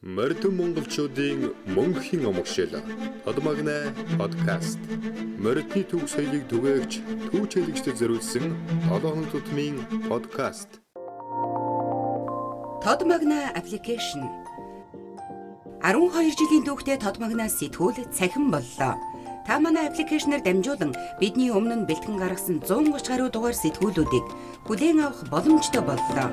Морьдон монголчуудын мөнхийн омогшил Тодмагнай подкаст. Морьдны төв соёлыг түгээгч түүчэлэгчдэд зориулсан толгойн тутмын подкаст. Тодмагнай аппликейшн 12 жилийн түүхтэй Тодмагнаас сэтгүүл цахим боллоо. Та манай аппликейшнээр дамжуулан бидний өмнө нь бэлтгэн гаргасан 130 гаруй дугаар сэтгүүлүүдийг хүлээн авах боломжтой боллоо.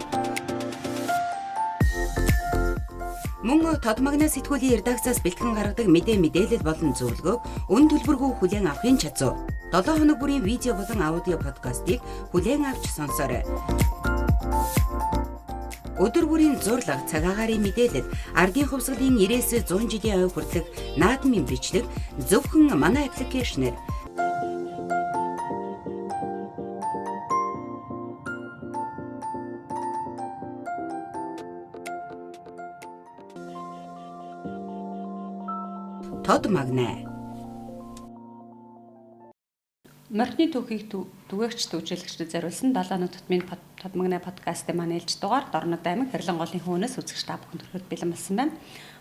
Мөн Тодмагнай сэтгүүлийн редакцаас бэлтгэн гаргадаг мэдээлэл болон зөвлөгөөг үн төлбөргүй хүлээн авахын чадвар. 7 хоног бүрийн видео болон аудио подкастыг хүлээн авч сонсоорой. Өдөр бүрийн зурлаг, цагаагаарын мэдээлэл, ардын хувьсгалын 90-100 жилийн ой хүртэлх наадмын бичлэг зөвхөн манай аппликейшнээр. Тодмагнай. Морьдны түүхийг түгээгч түүжүүлэгчдэд зориулсан 7 хоног тутмын Тодмагнай подкастын манай ээлж дугаар Дорнод аймаг Хэрлэн голын хөөнөөс үзэгч та бүхэнд хүрэхэд бэлэн болсон байна.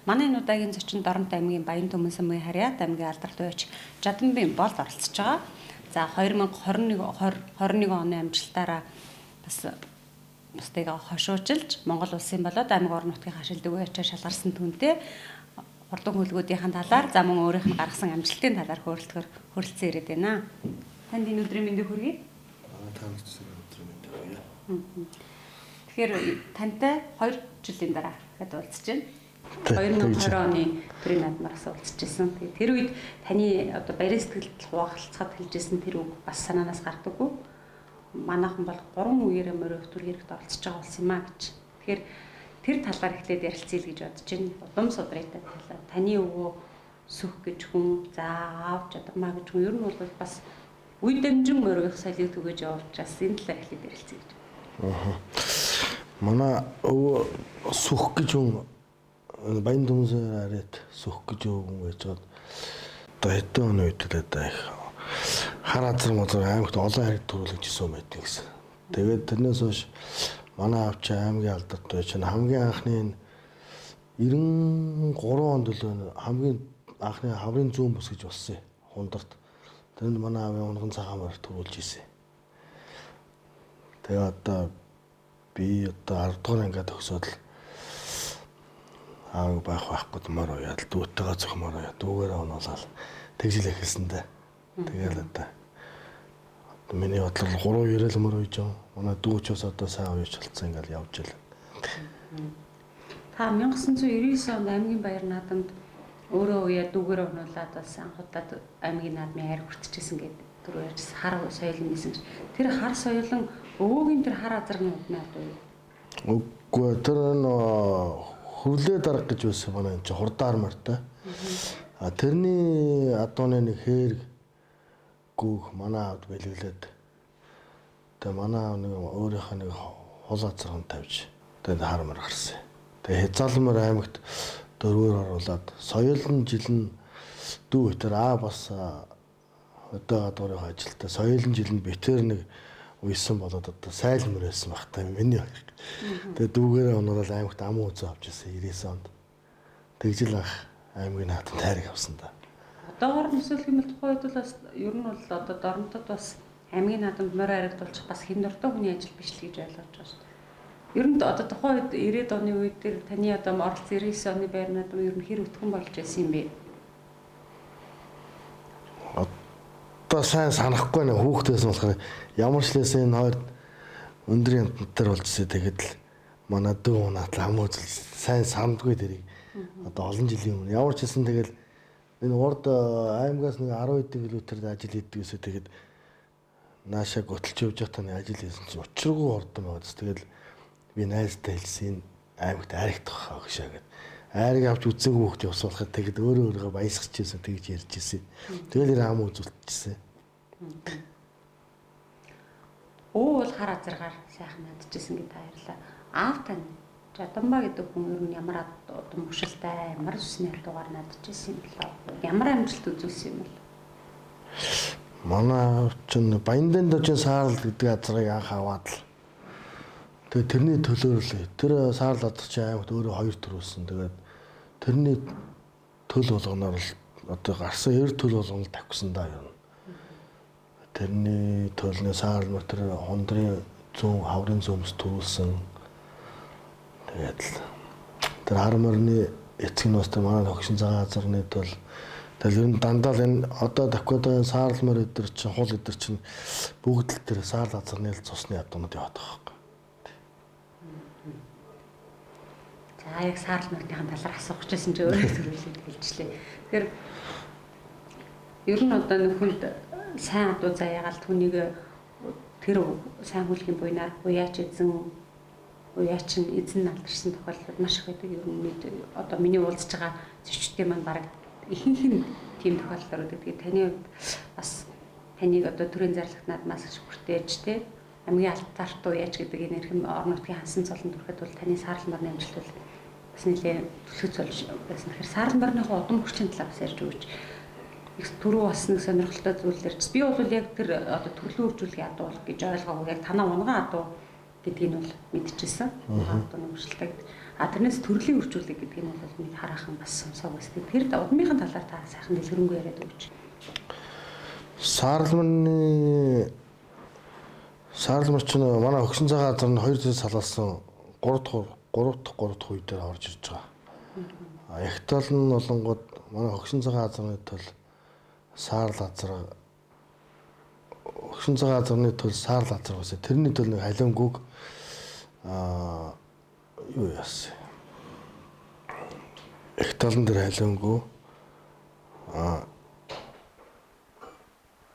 Манай энэ удаагийн зочин Дорнод аймгийн Баян Түмэн Самбын Харьяат аймгийн алдарт байч Жаданбын болд оролцож байгаа. За 2021 оны амжилтаараа бас бусдыг хошуужилж Монгол улсын болоод аймаг орон нутгийн хашилдаг байчаар шалгарсан түнтэй Урдан хөлгүүдийн талаар за мөн өөрийнх нь гаргасан амжилтын талаар хөрөлцөн ирээд байна. Танд энэ өдрийн мэндийг хүргэе. Танд өдрийн мэндийг хүргэе. Тэгэхээр тантай 2 жилийн дараа хэд уулзж байна. 2020 оны төрийн наадмараас уулзчихсан. Тэр үед таны одоо баярын сэтгэлд хуваалцахад хэлжсэн тэр үг бас санаанаас гардаггүй. Манайхан бол 3 үеэрээ морь өвтөр хэрэгт оролцож байгаа болсон юм а гэж. Тэгэхээр тэр талаар эхлээд ярилцъя гэж бодож байна. Удам судраатай талаар таны өвөө сүх гэж хүн, за аав жадамаа гэж хүн ер нь бол бас үе дамжин морих соёлыг түгэж явуулчаас энэ талаар эхлээд ярилцъя гэж. Манай өвөө сүх гэж хүн Баян Түмэн арайт сүх гэж хүн гэж бод. Одоо хэдэн оны үед л одоо их хар азар мозор аймагт олон хэрэг төрүүлж исэн байдаг гэсэн. Тэгээд тэрнээс хойш манай авч аймгийн алдарт байж хамгийн анхны 93 онд л хамгийн анхны хаврын зүүн бус гэж болсон хундарт. Тэнд манай аавын унган цагаан морь төрүүлж исэн. Тэгээ одоо би одоо 10 дугаар ангид төгсөөд л аав байхгүй морь уяад дүүтэйгээ зөхмөр уяад дүүгээрээ оноолал тэгжил эхэлсэндээ. Тэгээл одоо миний бодлоор 3 ярил мөр үйж байгаа. Манай дүүчээс одоо сайн уяж болцсон ингээл явж илээ. Та 1999 онд аймгийн баяр наадамд өөрөө уяа дүүгээр онуулаад бас анхудаад аймгийн наадмын хайр хүртчихсэн гэдэг түрүү ярьсан хар соёлын гэсэн. Тэр хар соёлын өвөөгийн тэр хар азаргын үднээ одоо юу? Үгүй тэр хөрлөө дарга гэж байсан манай энэ хурдаар мартай. Тэрний адууны нэг хэрэг гүүх манай аавд бэлгэлээд тэгээ манай аав нэг өөрийнхөө нэг хол азарган тавьж тэгээд хармар гарсан. Тэгээ Хязаалмар аймагт 4-өр оруулаад соёлын жилэн дүү өтер бас одоо гадуурын ажилтаа соёлын жилэнд битэр нэг уйсан болоод одоо сайлмар байсан багтаа миний. Тэгээ дүүгээрээ онорол аймагт ам үзээ авч ирсэн 90 онд. Тэгжил анх аймгийн наадамд тайраг авсан да. Одоогоор нөсөл хэмэл тухайд бол бас ер нь бол одоо Дорнодод бас аймгийн наадамд морь харагдуулчих бас хэн дуртай хүний ажил биш л гэж ойлгож байгаа шүү дээ. Ер нь одоо тухайд 90-ад оны үед тэр таны одоо оролцсон 99 оны баяр наадам ер нь хэр өтгөн болж байсан юм бэ? Одоо сайн санахгүй нэ хүүхдээс болохоор ямар ч лээс энэ хоёр өндөр янтар болж ирсэн. Тэгэхэд л манай дүү наатлаа ам үзэл сайн сандгүй тэрийг одоо олон жилийн өмнө ямар ч хэлсэн тэгэл энэ урд аймгаас нэг 10 хэдэн километрд ажил хийдэг гэсэн. Тэгэхэд наашаа готолж явж байхдаа нэг ажил хийсэн чинь учиргүй хурдан байгаадс. Тэгэл би найзтай хэлсэн аймагт аригдах хаа гэшээ гэд. Айрыг авч үзээгүй хөхт явсуулахад тэгэд өөрөө баясгаж ирсэн тэгж ярьж ирсэн. Тэгэл ам үзүүлчихсэн. Өө бол хар азаргаар сайхан надчихсэн гэдэг баярлаа. Аав тань Жаданбаа гэдэг хүн ер нь ямар удамшилтай ямар сүсний дугаар надчихсэн юм болоо. Ямар амжилт үзүүлсэн юм бол? Манай чинь Баяндан дожин саарл гэдэг азрыг анх аваад л тэгээ тэрний төлөөлөл тэр саарл азар чи аймагт өөрөө 2 төрүүлсэн. Тэгээд тэрний төл болгоноор л одоо гарсан эр төл болгоно тавьсан даа юм. Тэрний төлний саарл тэр хондрын зүүн хаврын зүүмс төрүүлсэн. Тэгээд л тэр харморны эцэг ностой манай хогшин цагаан газарны төл тэгэл ер нь дандаа л энэ одоо Дакотагийн саарл мөр өдр чинь хул өдр чинь бүгд л тэр саарл газарны л цусны ядуунууд яваад байгаа байхгүй. За яг саарл мөрдийн талаар асуух гэжсэн чи өөрөө төрүүлээд хэлжлээ. Тэгэхээр ер нь одоо нөхөнд сайн адуу заяагаал түүнийг тэр сайн хүлгийн буйнаар уяач эзэн алдарсан тохиолдол маш их байдаг. Ер нь одоо миний уулзж байгаа зочдын маань бараг ихэнх нь тийм тохиолдол байдаг. Таны хувьд бас таныг одоо төрийн зарлагт наадмаас хүртээж те хамгийн алтаарт уяач гэдэг энэ хэрхэн орон нутгийн хансан цолонд хүрэхэд бол таны саарл морны амжилт бол бас нэлээд төлөвлөж байсан. Тэгэхээр саарл морныхоо удам хүчийн талаас ярьж өгч их түрүү бас нэг сонирхолтой зүйл ярьж. Би бол яг тэр одоо төрлөө үржүүлэх адуу гэж ойлгоогүй. Яг танаа унган адуу гэдгийг нь бол мэдчихсэн. Одоо нөхөшлөлтэй. Тэрнээс төрлийн үржүүлэх гэдгийг нь бол миний хараахан бас сонсоог байсан. Тэр удмынхын талаар та сайхан дэлгэрэнгүй яриад өгч. Саарл мор чинь манай хөгсөн цагаан газар нь 2 жилээс салаалсан 3 дахь үе дээр орж ирж байгаа. Их тал нь болонгод манай хөгсөн цагаан газарны төл саарл газар байсан. Тэрний төл нэг халингуг юу яасан. Их талан дээр халингуу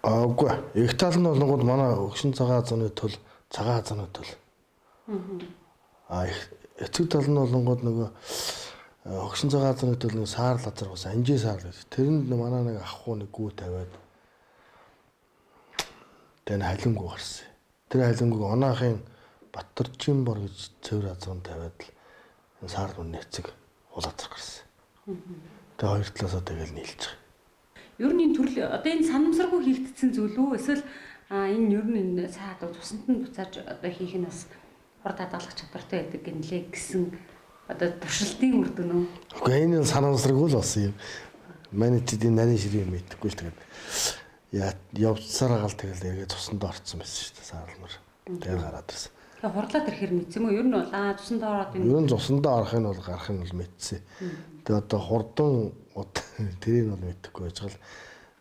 Аагүй. Их тал нь болонгод манай хөгсөн цагаан газарны төл цагаан газарны төл. Эцэг тал нь болонгод нөгөө хөгсөн цагаан газарны төл нэг саарл газар бас анжи саарл гэж. Тэрэнд манай нэг ахгүй нэг гүү тавиад тэн халингуу гарсан. Тэр халингууг оноохын Батарчин бор гэж цэвэр газарт тавиад л саарл мөрний эцэг улаацар гарсан. Тэгээ хоёр талаасаа тэгэл нийлж байгаа. Ер нь энэ төрөл одоо энэ санамсаргүй хийгдсэн зүйл үү? Эсвэл энэ ер нь энэ цаа адуу цуснд нь буцааж одоо хийх нь бас хурд хадгалах чадвартай байдаг гэнлээ гэсэн одоо туршилтын үр дүн үү? Үгүй энэ санамсаргүй л болсон юм. Манай чинь нарийн ширээ мэдхгүй ш тэгээд явцсараа гал тэгэл эргээ цуснд орцсон байсан шүү дээ саарл мөр. Тэгээд гараад ирсэн. Тэгээ хурлаад ирэхээр мэдсэн юм уу? Ер нь бол цуснд ороод энэ ер нь цуснд орох нь бол гарах нь бол мэдсэн. Тэгээд одоо хурдан тэрийг бол мэдэхгүй байж гал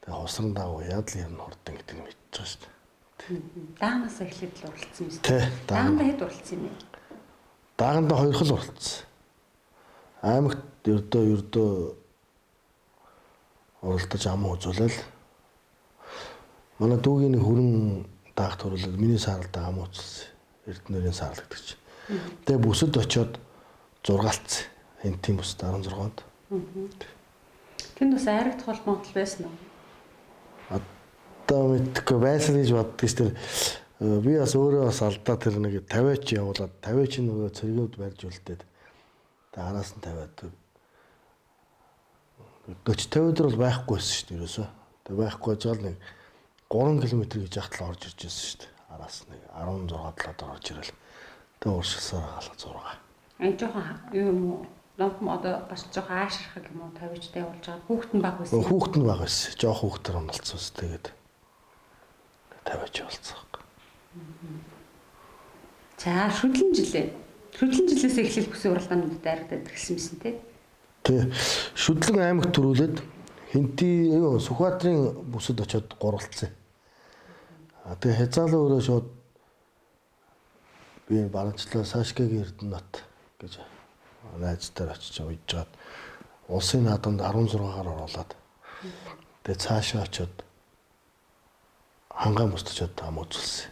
тэгээ хусран дагуу яад л юм хурдан гэдэг нь мэдчихэж байгаа шүү дээ. Даагнаас эхлээд л уралцсан юм шүү. Тий. Даагнаа хэд уралцсан юм бэ? Даагнаа 2 хэл уралцсан. Аймагт ердөө уралдаж ам үзүүлэл. Манай дүүгийн хүрэн даагт хөрөлөд миний сааралдаа ам үзүүлсэн. Эрдэнэрийн саарл гэдэг чинь. Тэгээ бүсэд очиод зургаалцсан. Энэ тийм бүс 16-нд. Тэнд бас айрагдах холбоо байсан уу? Одоо мэдхгүй байсан гэж боддог ш тэр би бас өөрөө бас алдаа тэр нэг 50 ч явуулаад 50 ч нөгөө цэргүүд барьж үлдээд тэгээ араас нь тавиад 40-50 өдөр бол байхгүйсэн шүү дээ ерөөсөө. Тэгээ байхгүй жаал нэг 3 км гэж яхтал орж ирж байсан шүү дээ. Араас нэг 16-7 орж ирэл. Тэгээ ууршилсаар галах 6. Энэ жоохон юм уу? Ном одоо бас жоохон аашрах юм уу тавьж тавуулж байгаа. Хүүхэд нь баг байсан. Хүүхэд нь баг байсан. Жоох хүүхдэр онолцсон ус тэгээд тавиач болцсон. За шүтлэн жилээс эхлэл бүсийн уралдаанууд дайрагдаад ирсэн юмсэн тий. Тий. Шүтлэн аймагт төрүүлээд Хинти Сүхбаатарын бүсэд очиод гурвалцсан. Тэгээ хязгаалаа өөрөө шууд би барамжлаа Сашкагийн Эрдэнэт гэж найзтайгаар очиж уйжгаад улсын наадамд 16-аар оруулаад тэгээ цаашаа очиод хангаан бүсд очиод ам үзүүлсэн.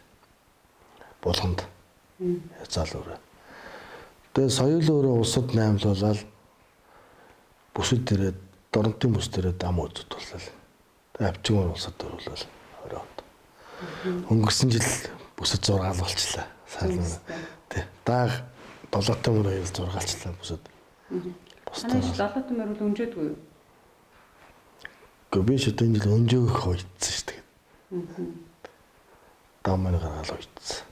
Булганд хязгаал өөрөө. Тэгээ соёл өөрөө улсад наймлуулаад бүсэд ирээд дорнотын бүс дээрээ ам үзүүлсэн. Тэгээ авчигмөр улсад дөрвөлөл оройд. Өнгөрсөн жил бүсэд зургаал болчлаа. Тий. Дааг 7 мөр аял зургаалчлаа бүсэд. Манай жил 7 мөр бол өнжөөдгүй юу? Гэхдээ би ч энэ жил өнжөөгөх хойтсон шүү дээ. Дам мань гаргаал хойтсон.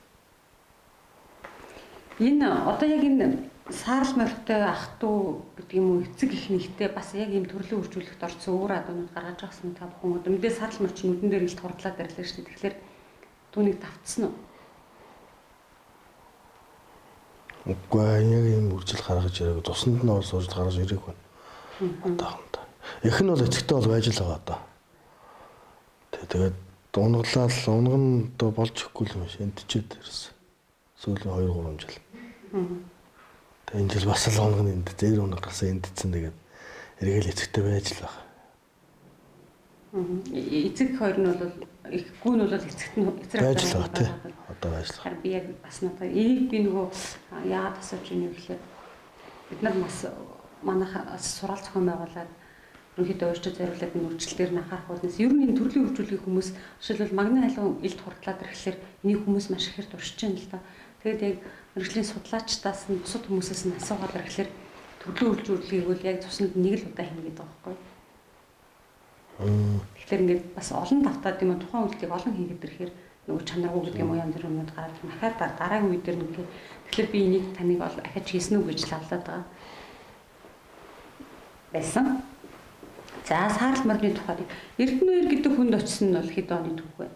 Энэ одоо яг энэ саарл морьтой ах トゥ гэдэг юм уу эцэг их нэгтэй бас яг ийм төрлийн үржүүлэлт орсон өөр адуунууд гаргаж авсан та бүхэн одоо мэдээ саарл морь чинь нүдэн дээр илт хурдлаад ирлээ шүү дээ. Тэгэхээр түүнийг давтсан уу? Үгүй яг ийм үржил гаргаж ирээгүй. Тусанд нь орж гаргаж ирээгүй. Одоохондоо. Их нь бол эцэгтэй бол байж л байгаа одоо. Тэгээд унгалал унган одоо болж ихгүй л юм шиг эндчээд ирсэн. Сүүлийн 2-3 жил. Тэгээд энэ жил бас л унган энд зэр унаг гарсан эндцэн тэгээд эргээл эцэгтэй байж л байгаа. Эцэг хоёр нь бол ихгүй нь бол эцэгт нь эцэг байж л байгаа тий. Одоо байж л байгаа. Би яг бас надад энийг би нөгөө яагаад асууж ийнэ гэхээр бид нар бас манайхаас сургаал зохион байгуулаад ерөнхийдөө өөрчлөлт зориулаад энэ үржилтээр нь анхаарах болноос ер нь энэ төрлийн үржүүлгийн хүмүүс жишээлбэл магны халуун илт хурдлаад ирэхлээр энийг хүмүүс маш ихээр дуршиж байна л да. Тэгээд яг мэргэжлийн судлаачдаас нь бусад хүмүүсээс нь асуугаад ирэхлээр төрлийн үржүүлгийг бол яг цуснд нэг л удаа хийнэ гэдэг байгаа байхгүй. Тэгэхээр ингээд бас олон давтаад юм тухайн үйлдэлийг олон хийгээд ирэхээр нөгөө чанаргүй гэдэг юм уу янз бүрийн юмуд гараад дахиад дараагийн үе дээр нэг тэгэхээр би энийг таныг бол ахиж хийсэн үү гэж лавлаад байгаа. Байсан. За саарл морины тухайд Эрдэнэ гэдэг хүнд очсон нь бол хэд оны түүх вэ?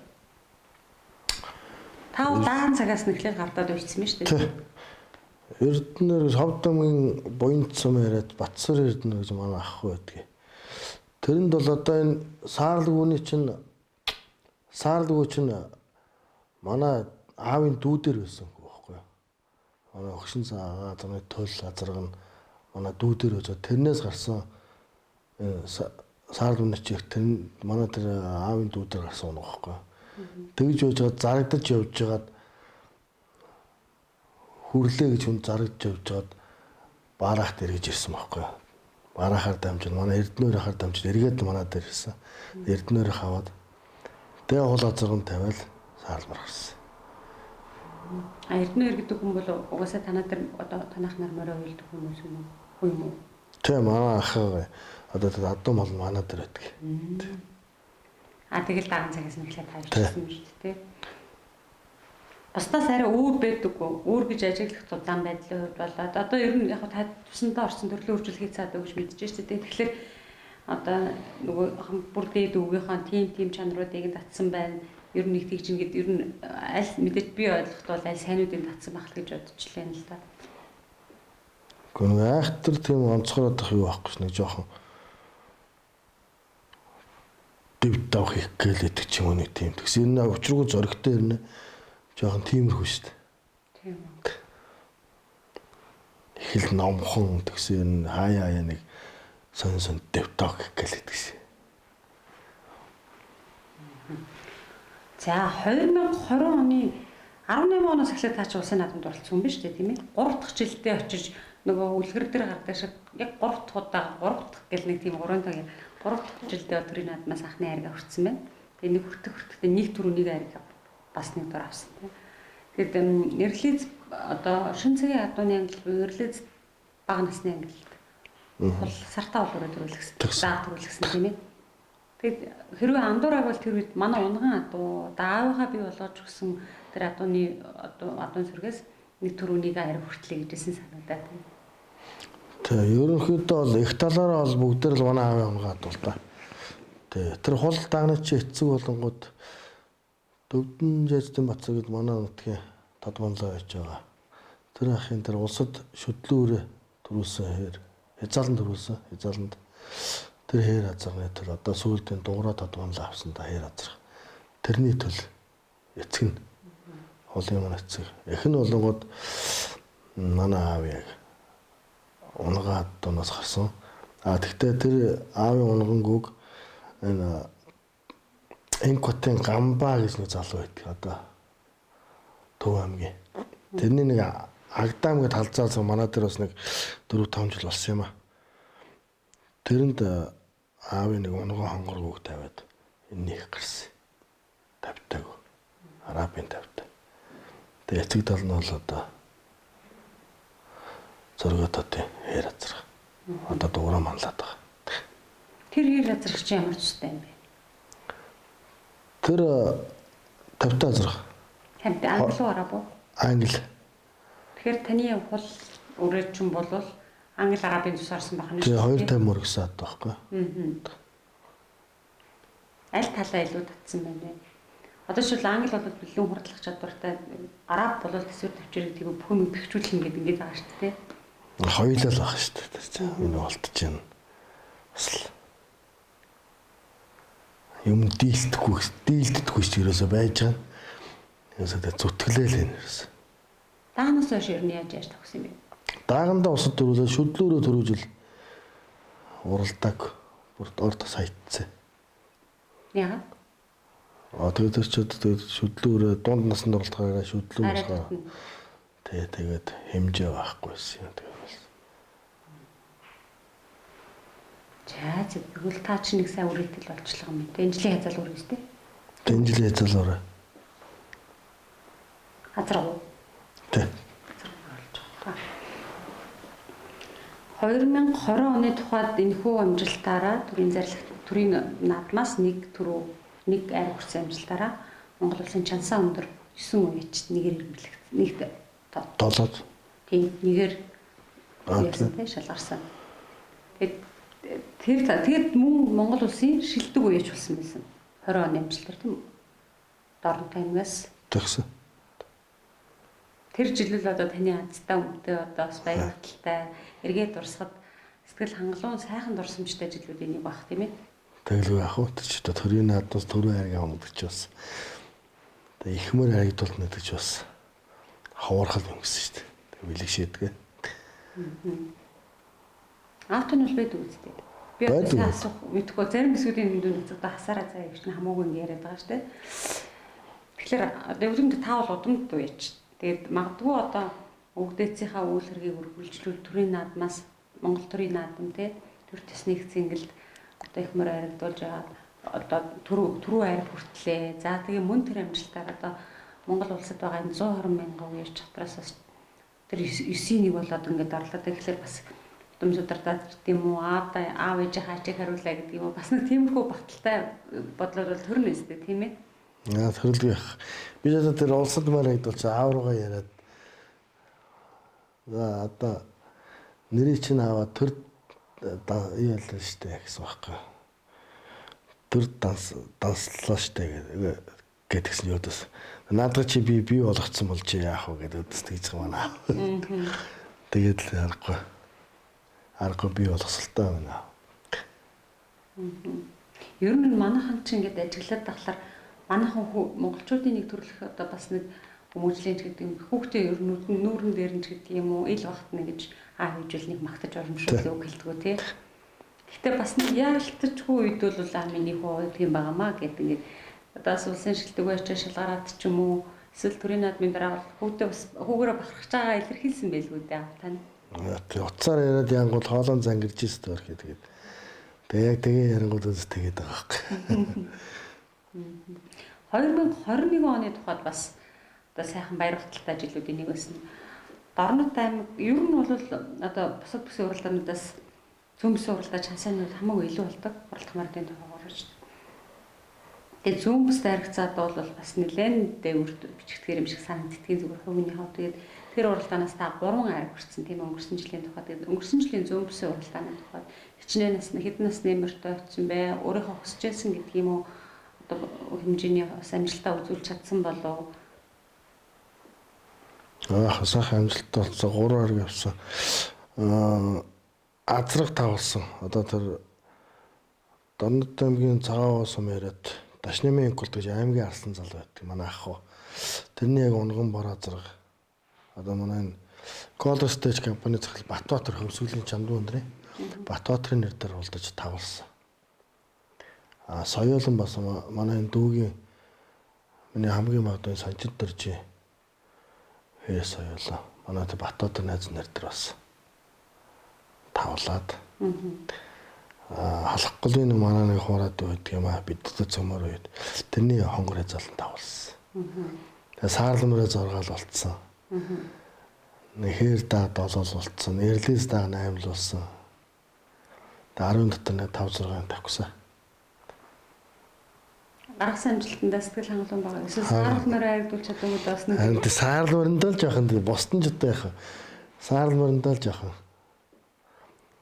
Та удаан цагаас нэхлээр гардаад уйцсан юм шүү дээ. Эрдэнэ Ховдомгийн буянт сум яриад Батсар Эрдэнэ гэж манай ах байдгийг. Тэрэнд бол одоо энэ саарлгүүний чинь манай аавын дүүдэр байсан байхгүй юу? Манай өгшин цаагаа зам төл газарга нь манай дүүдэр өжөө тэрнээс гарсан саарлгүүний чих тэр манай тэр аавын дүүдэр гарсан унах байхгүй юу? Тэгж явж байгаа зарагдаж явж байгаад хүрлээ гэж хүн зарагдж явж байгаад баарахт эргэж ирсэн байхгүй юу? Баарахаар дамжин манай Эрдэнээр хахаар дамжин эргээд манай дээр ирсэн. Эрдэнээр хаваад тэгээ хол азарган тавиал саалмар гарсан. Эрдэнээр гэдэг хүн бол угаасаа танаа дээр одоо танах нар морой уйлдаг хүмүүс юм уу? Тийм манай ах одоо адуу мал манай дээр байдаг. Тэгэл дагаан цагаас нь эхлээд тавьчихсан юм шүү дээ. Бусдаас арай өөр байдаг уу? Өөр гэж ажиглах тулаан байдлын хувьд болоод одоо ер нь яг та тусандаа орсон төрлийн үржилгээ цаад өгч мэдчихэж шүү дээ. Тэгэхээр одоо нөгөө бүр дээд өвгийнхаа тим чанаруудыг татсан байна. Ер нь нэг тэгж ингээд ер нь аль мэдээж би ойлгоход бол аль сайнуудыг татсан байх гэж бодчихлаа л да. Гэхдээ айхтар тийм онцгороод ах юу байхгүй ш нэг жоохон дэв дав хийх гэлээдэг ч юм уу нэг тийм. Тэгсэн энэ учиргүй зөрөгтэй ирнэ. Жоохон тиймэрхүү шүү дээ. Тийм үү. Их л номхон тэгсэн хаяа нэг сон дэвтаг гэлээдэг шээ. За 2020 оны 18 оноос эхлээд таач улсын наадамд оролцсон юм биш үү тийм ээ? 3 дахь жилдээ очиж нөгөө үлгэр дээр гардаг шиг яг 3 дахь удаа 3 дахь гэл нэг тийм 3 дахь 3 дахь жилдээ төрийн наадмаас анхны хайрга хүртсэн байна. Тэгээ нэг хүртэхдээ нэг түрүүнийг хайрга бас нэг дор авсан тийм. Тэгээд эрлиз одоо шин цагийн адууны англи эрлиз бага насны англи бол сартаа болоороо төрүүлсэн. Заа төрүүлсэн тийм ээ. Тэгэд хэрвээ андуураг бол тэр үед манай унган адуу даавынхаа бий болгож өгсөн тэр адууны адуун сүргээс нэг түрүүнийг хайр хүртлээ гэжсэн санагдаад байна. Тэгээ ерөнхийдөө бол их талаараа бол бүгд л манай аавын унган адуу л да. Тэгээ тэр хол дагны чи эцэг болонгууд Дөвдөн Жэждэн Батцаг гэд манай нутгийн Тодмонлоо байж байгаа. Тэр ахын тэр улсад шүтлүүрээ төрүүлсэн хэр хязаалан төрүүлсэн. Хязааланд тэр хэр азарны тэр одоо сүүлдийн дуурай Тодмонлоо авсан да хэр азар. Тэрний төл эцэг нь холын манай эцэг. Эх нь болонгод манай аав яг унгаад доноос гарсан. Тэгтээ тэр аавын унгангүйг энэ Энкотын Гамбаа гэж нэг залуу байдаг одоо Төв аймгийн. Тэрний нэг Агдам гэд халзаалсан манай дээр бас нэг 4-5 жил болсон юм а. Тэрэнд аавын нэг унган хонгор үг тавиад энэ их гарсан. Тавтаг. Арабын тавтаг. Тэгээ эцэг тал нь бол одоо зөргөтөд хэр азрах. Одоо дуурай манлаад байгаа. Тэр хэр азрах чи ямар ч үстэй юм бэ? Тэр 50 азрах. 50 англи араб уу? Англи. Тэгэхээр таны хул Өөрөө ч юм бол англи арабын тус орсон байх нь Тэгээ 250 мөр гэсэн ад байхгүй. Аль талаа илүү татсан байна вэ? Одоо шил англи бол бэлэн хурдлах чадвартай, араб бол төсвөр төвчрийг тийм бүхэн бэхжүүлнэ гэдэг ингэж байгаа шүү дээ. Хоёулаа л байгаа шүү дээ. Энэ болтож байна. Бас юм дийлдэхгүй шүү дээ ерөөсөө байж байгаа. Ясаа зүтгэлээл энэ ерөөсөө. Даанаас хойш ер нь яаж тогсон юм бэ? Даагандаа усад төрүүлээ шүдлөөрөө төрүүлжил уралдаг бүр орд сайтцээ. Яа? Тэгээд шүдлөөрөө дунд насанд оролцохоор шүдлөөрөө тэгээд хэмжээ байхгүйсэн юм тэгээд. За тэгвэл та ч нэг сайн үргэлжлэл болчихлоо юм. Дэнжлийн хязгаал үргэлж үү? Дэнжлийн хязгаалаараа. Хазраа. Тэг. 2020 оны тухайд энэхүү амжилтаараа төрийн наадмаас нэг арай хүрсэн амжилтаараа Монгол улсын чансаа өндөр 9 үеч нэгээр ирмэлэгдсэн. Нэгт толоод. Тийм нэгээр яасан тэ шалгарсан. Тэгээд мөн Монгол улсын шилдэг үеч болсон байсан. 20 оны амжилтаар тийм дорн таймгаас тэгсэн. Тэр жилэл одоо таны азтай өмдөө одоо бас баярлалтай эргээд дурсахад сэтгэл хангалуун сайхан дурсамжтай жилүүдийн нэг баг тийм ээ. Тэгэлгүй ах уу ч одоо төрийн наадмаас төрийн хайрыг амгадагч бас. Тэгээ ихмэр харагдуулт нэгдэж бас ховорхол юм гэсэн шүү дээ. Тэг бэлгшээдгээ. Аавт нь бол байдаг үстэй. Би одоо асуух мэдхгүй зарим хэсгүүдийн дүн үзэгдээ хасаараа заа гэж нь хамаагүй яриад байгаа шүү дээ. Тэгэхээр одоо өвлөмд та бол удамд үеч. Тэгээд магадгүй одоо өвгдөөцийнхаа үйл хэргийг үргэлжлүүл төрийн наадмаас Монгол төрийн наадам те төр төсний хэсэгт одоо их мөр харагдуулж байгаа одоо түрүү айр хүртлээ. За тэгээ мөн тэр амжилтаар одоо Монгол улсад байгаа энэ 120 мянган үеэр чатраас бас тэр 9-ийг болоод ингээд орлоо. Тэгэхээр бас удамсуудартаа тийм үү аав ээж хаачиг хариулаа гэдэг юм уу бас нэг тиймэрхүү баталтай бодлоор бол төрнө өстэй тийм ээ. Төрөлгүй яах. Би одоо тэр улсад маар хайдуулч аав руугаа яриад. За одоо нэрийг чинь аваад төр юу яллаа штэ гэсэн байхгүй. Төр данслаа штэ гэдгсэн юудас. Наадах чи би болгоцсон бол чи яах вэ гэдэг үдэс тэгж байгаа маа. Тэгээд л харахгүй. Арга би болгосолтой байна. Ер нь манайхан ч ингэж ажиглаад тахлаар манайхан монголчуудын нэг төрлөх одоо бас нэг хүмүүжлийн ч гэдэг юм хүүхдээ ер нь нүүрэн дээр нь ч гэдэг юм уу ил багт нэг гэж аав ээжэл нэг магтаж оромшуулдаг үг хэлдэг тий. Гэхдээ бас нэг яалтчгүй үед бол миний хоо гэдэг юм байгаамаа гэдэг ингээд одоо улсын шилдэг байчаа шалгараад ч юм уу эсвэл төрийн наадмын дараа хүүхдээ бас хүүгээрээ бахархаж байгаа илэрхийлсэн байлгүй дээ аав тань. Тэг уцаар яриад янгууд хоолон зангирж ирсэн төрхий тэгээд. Тэг яг тэгээ ярингууд үз тэгээд байгаа юм. 2021 оны тухайд бас одоо сайхан баяр баталтай жилүүдийн нэг байсан. Дорнот аймаг ер нь бол одоо бусад бүсийн уралдаануудаас зүүн бүсийн уралдаа чансаанууд хамаагүй илүү болдог. Уралдах мартын тухайгаар шүү дээ. Тэгээд зүүн бүс дайрагцаад бол бас нэлээд дэвэр бичигдэхэр юм шиг санагддгийн зүгээр хувийн хав тэгээд тэр уралдаанаас та 3 арга хүрсэн тийм өнгөрсөн жилийн тухайд тэгээд өнгөрсөн жилийн зүүн бүсийн уралдааны тухайд хичнээн насны хэдэн насны нэмэртэй очсон бай өөрийнхөө хүсэж байсан гэдэг юм уу одоо хэмжээний бас амжилтаа үзүүлж чадсан болов сайхан амжилттай болсон 3 арга явсан. Азраг тавсан. Одоо тэр Дорнот аймгийн цагаан сум яриад Дашнамын инкулт гэж аймгийн арсан зал байдаг манай ах уу. Тэрний яг унган бор азраг. Одоо манай Color Stage компани захирал Батбаатар хөмсгөлийн чамдуу өндрийн Батбаатарын нэр дээр улдаж тавлсан. Соёолон бас манай дүүгийн миний хамгийн магадгүй санчид дөржи хээ соёолоо. Манай Батбаатар найз нар дээр бас тавлаад. Халахгүй нэг манай нэг хуураад байдаг юм аа бидтэй цомор үед. Тэрний хонгор хязгаалan тавлсан. Тэгээ саарламраа зургаал болцсон. Нэхэр да 7 болцсон. Эрлээс да 8 л болсон. Тэгээ 10 дотор нэг 5 6 тавьсан. гаргасан амжилтандаа сэтгэл хангалуун байгаа. Эсвэл саарламраа айлдуулж чадаагүй бас нэг. Харин саарламранд л жоохон бусдын ч одоо яах Саарл мөрөндөө л жоохон.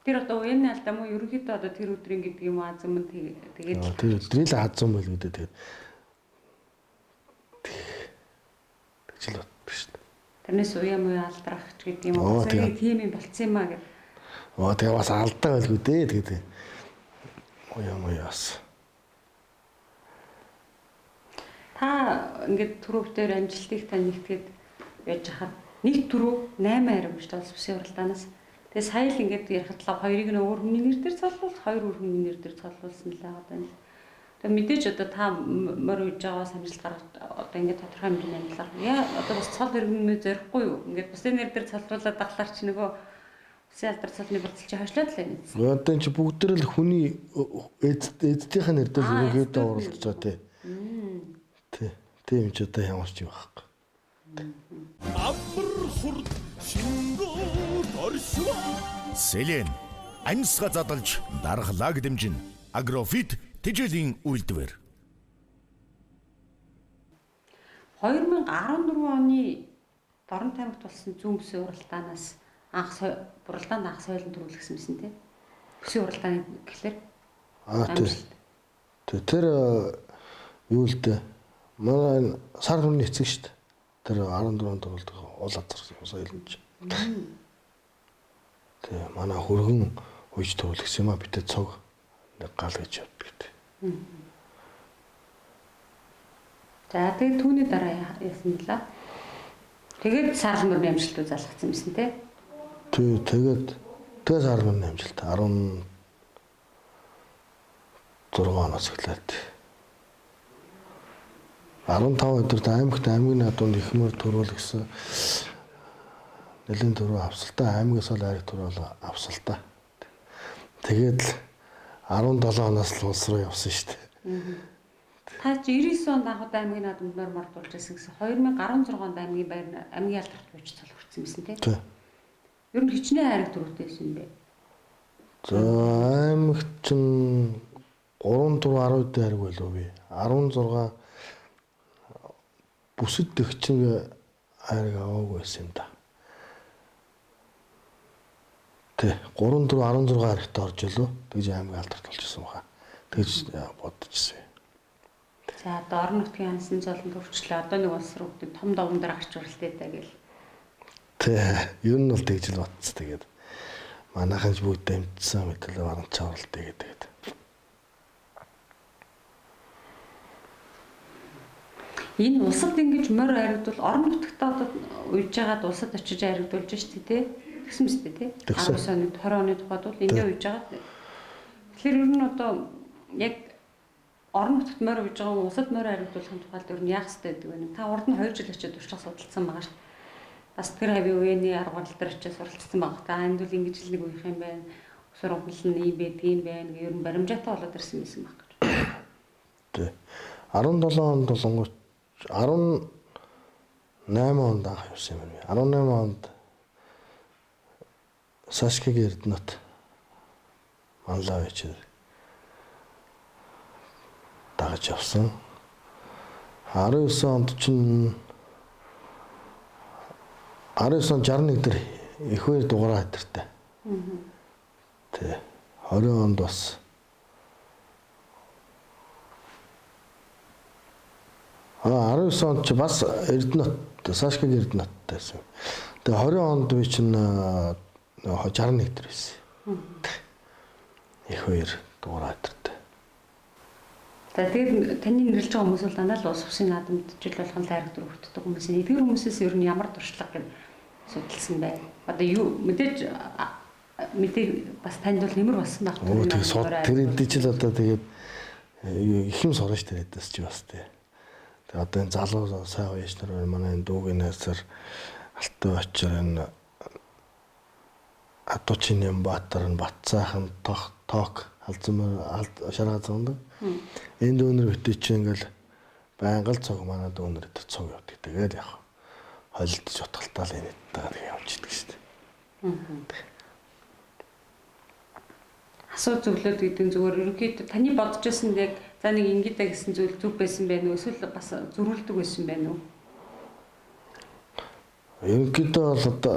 Тэр одоо уяаны алдаа мó ерөнхийдөө одоо тэр өдрийн гэдэг юм аа зөвмөн тэгээд Тэр өдрийг л хазсан байл гэдэг тэгээд. Тэгж л боддог шүү дээ. тэрнээс уяа муу алдрах ч гэдэг юм уу. Сая тийм юм болцсон юм аа гэдэг. Тэгээ бас алдаа байлгүй дээ тэгээд. Уяас. Та ингээд түрүүвтээр амжилтыг та нэгтгэхэд яаж хахад нэг түрүү 8 арга биш тал сүсийн уралдаанаас тэгээ сая л ингээд ярихад л хоёрыг нь өөр хүний нэр дээр цолвол хоёр өөр хүний нэр дээр цолволсон л байгаа даа. Тэгээ мэдээж одоо та мөр үйж байгаас амжилт гаргаж одоо ингээд тодорхой хэмжээний амжилтаар яа одоо бас цол иргэнмээ зорихгүй юу? Ингээд бусдын нэр дээр цолруулаад дахлаар чи нөгөө үсээ алдар цолны болцол чи хойшлоод л байна. Одоо энэ чи бүгд л хүний эцдийнхэн нэр дээр ерөнхийдөө уралдаж байгаа тий. Тийм ч одоо ямар ч юм байхгүй. Селен амьсга задалж дархлааг дэмжин Агрофит тэжээлийн үйлдвэр 2014 оны Дорн таймагт болсон зүүн бүсийн уралдаанаас уралдаанд анх соёлын төрүүлсэн юмсэн тий. Бүсийн уралдааны гэхлээр тэр юу л дээ. Манай сар хүний эцэг шүү дээ. Тэр 14-нд төрүүлдэг уул азар соёлч. Тэгээ манай хөргөн үйж төрүүлсэн юм а битээ цог нэг гал гэж явдаг гэдэг. За тэгээд түүний дараа яасан бэлээ. Тэгээд сар мөрний амжилтууд залгацсан юмсэн тий. Тэгээд сар мөрний амжилт 16 оноос эхлээд 15 өдөрт аймгийн надад ихмөр төрүүл гэсэн нэлээд төрөө авсалтаа аймагаас л айраг төрөө авсалтаа. Тэгээд л 17 оноос л улс руу явсан шүү дээ. Та чи 99 онд анхуд аймгийн наадмаар мартуулж байсан гэсэн 2016 онд аймгийн алдарт бууч цолгорсон юмсэн тий. Ер нь хичнээн айраг төрөөтэй байсан юм бэ. За аймагт чинь 3 4 10 дээр айраг байлоо би. 16 бүсэд төгчнг айраг аваагүй байсан юм да. Тэ 3 4 16 аригт орж илүү. Тэгж аймаг алдарт болчихсон баха. Тэгж бодчихсон. За одоо орон нутгийн ансан золон төвчлээ одоо нэг улс руу том даван дээр гарч уралтай даа гэл. Тэ ер нь бол тэгж л бодсон. Тэгээд манайхан ч бүгд дэмжсэн мэтэл орон чавралтай гэдэг. Энэ улсад ингэж морь харигдвал орон нутгад одоо уйж байгаад улсад очиж харигдуулж штэ тий. Тэгсэн мэт тий. 19 оны 20 оны тухайд бол эндээ уйж байгаа. Тэгэхээр ер нь одоо яг орон нутгад морь уйж байгаа улсад морь харигдуулахын тухайд ер нь яах хэрэгтэй гэдэг вэ? Та урд нь 2 жил очиж туршлага судалсан байгаа шүү. Бас тэр хавийн үеийн арга барил дээр очиж суралцсан байгаа. Та энд бол ингэж л нэг үеийнх юм байна. Сургууль нь ийм байдгийн байна. Ер нь баримжаатай болоод ирсэн юм байна гэж. Тий. 17 онд болонгоч 18 онд анх явсан юм байна. 18 онд Сашкиг Эрдэнэт манлаа вечер дагаж явсан. 19 онд чинь 19 он 61 дээр их хоёр дугаараа хатартай. Тэ 20 онд бас 19 онд ч бас Эрдэнэт Сашкиг Эрдэнэттэйсэн. Тэгээ 20 онд би чинь 61 дээр байсан. Их хоёр дуурай хатартай. Тэгээд таны нэрлж байгаа хүмүүс бол дандаа л улс усын наадамд жил болгон тайраг дүр хүртдэг хүмүүс. Эдгээр хүмүүсээс ер нь ямар туршлага гэж судалсан байна. Одоо юу мэдээж бас танд бол нэмэр болсон байх. Тэр эдэж л одоо тэгээд их юм сурна ш тэрээс ч бас тий. Тэгээд одоо энэ залуу сайн уяж нар манай дүүгийн найзар Алтай очир энэ Атучин Ямбатар нь Батцаахан тоок халзмаар шаргаа зондог. Энэ дүүнэр битээ чи ингээл байнга л цог манай дүүнэр дээр цог явдаг. Тэгээд яг холилдож утгалтаал энэ тэгээд явчихдаг шүү дээ. Асуу зөвлөд гэдэг зүгээр ерөнхийдөө таны бодож байсан яг за нэг ингэдэ гэсэн зүйл зүг байсан байх уу эсвэл бас зөрүүлдэг байсан байх уу? Ерөнхийдөө бол одоо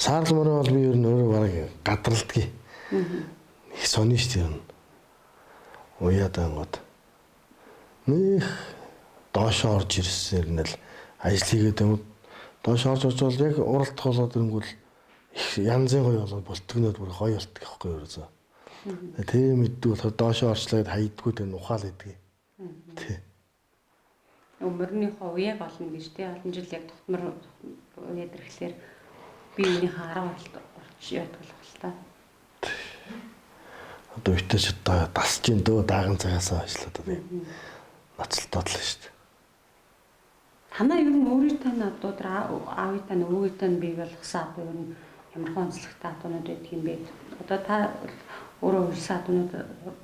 Саарл мөрөө бол би ер нь өөрөө бараг гадралдгийг. Их сони шүү дээ. Уяад ангууд. Нэх доошоо орж ирсэн нь л ажил хийгээд юм. Доошоо орж бол яг уралдах болоод ирэнгүүт их янзын гоё болоод болтгонод бүр гоё болтго байхгүй юу ерөөсөө. Тэгээ мэддэг болохоор доошоо орчлоод хайдггүй тэр ухаал идэгий. Тий. Өмөрнийхөө уяаг олно гэж тий олон жил яг тогтмор уяад ирэхлээр биенийхээ 10 орч яадаг л байна та. Одоо өтөж одоо дасж ин дөө дааган цагаасаа ажиллаад одоо би ноцолтоод л шүү дээ. Танаа ер нь өөрийнхөө надууд аавынхаа өвгийнхөө бий болгосон одоо ер нь ямар онцлогтой адуунууд байдаг юм бэ? Одоо та өөрөө үйлсэн адуунууд